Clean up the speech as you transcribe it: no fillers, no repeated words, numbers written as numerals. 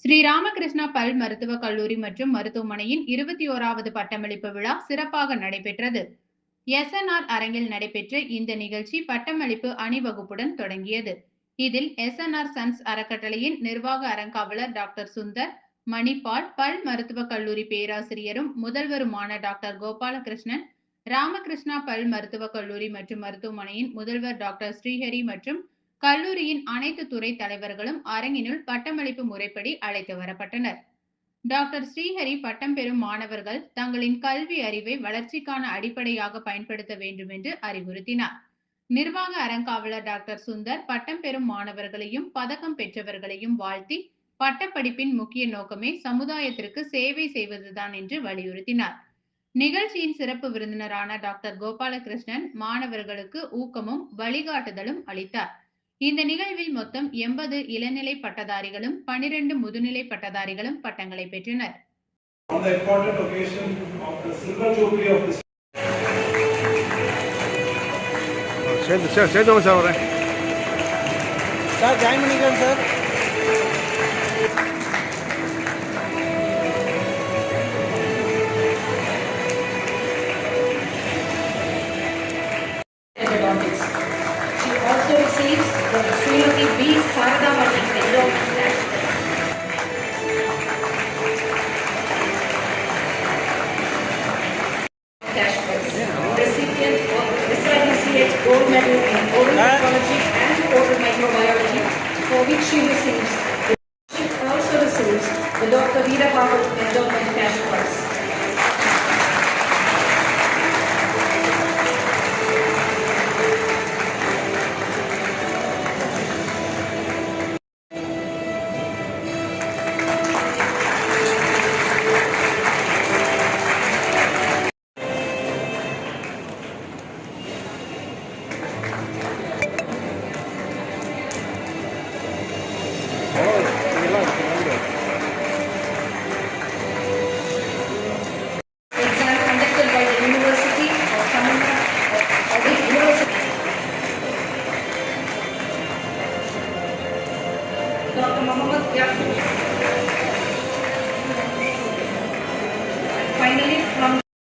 ஸ்ரீ ராமகிருஷ்ணா பல் மருத்துவக் கல்லூரி மற்றும் மருத்துவமனையின் 21வது பட்டமளிப்பு விழா சிறப்பாக நடைபெற்றது. SNR அரங்கில் நடைபெற்ற இந்த நிகழ்ச்சி பட்டமளிப்பு அணிவகுப்புடன் தொடங்கியது. இதில் SNR சன்ஸ் அறக்கட்டளையின் நிர்வாக அறங்காவலர் டாக்டர் சுந்தர், மணிபால், பல் மருத்துவக் கல்லூரி பேராசிரியரும் முதல்வருமான டாக்டர் கோபாலகிருஷ்ணன், ராமகிருஷ்ணா பல் மருத்துவக் கல்லூரி மற்றும் மருத்துவமனையின் முதல்வர் டாக்டர் ஸ்ரீஹரி மற்றும் கல்லூரியின் அனைத்து துறை தலைவர்களும் அரங்கினுள் பட்டமளிப்பு முறைப்படி அழைத்து வரப்பட்டனர். டாக்டர் ஸ்ரீஹரி பட்டம் பெறும் மாணவர்கள் தங்களின் கல்வி அறிவை வளர்ச்சிக்கான அடிப்படையாக பயன்படுத்த வேண்டும் என்று அறிவுறுத்தினார். நிர்வாக அறங்காவலர் டாக்டர் சுந்தர் பட்டம் பெறும் மாணவர்களையும் பதக்கம் பெற்றவர்களையும் வாழ்த்தி பட்டப்படிப்பின் முக்கிய நோக்கமே சமுதாயத்திற்கு சேவை செய்வதுதான் என்று வலியுறுத்தினார். நிகழ்ச்சியின் சிறப்பு விருந்தினரான டாக்டர் கோபாலகிருஷ்ணன் மாணவர்களுக்கு ஊக்கமும் வழிகாட்டுதலும் அளித்தார். இந்த நிகழ்வில் மொத்தம் 80 இளநிலை பட்டதாரிகளும் 12 முதுநிலை பட்டதாரிகளும் பட்டங்களை பெற்றனர். On the important occasion of the silver jubilee of this சேதுங்க சார் வரேன் சார் ஜாயின் பண்ணிக்கலாம் sir. She also receives the Srimati B. Saradamati Endowment Cash Prize. Recipient of SIDCH Gold Medal in Oral Pathology and Oral Microbiology, for which she receives. She also receives the Dr. Veera Bhagat Endowment Cash Prize. Exam conducted by the University of Tamil Nadu. Dr. Mohammed Yaqub.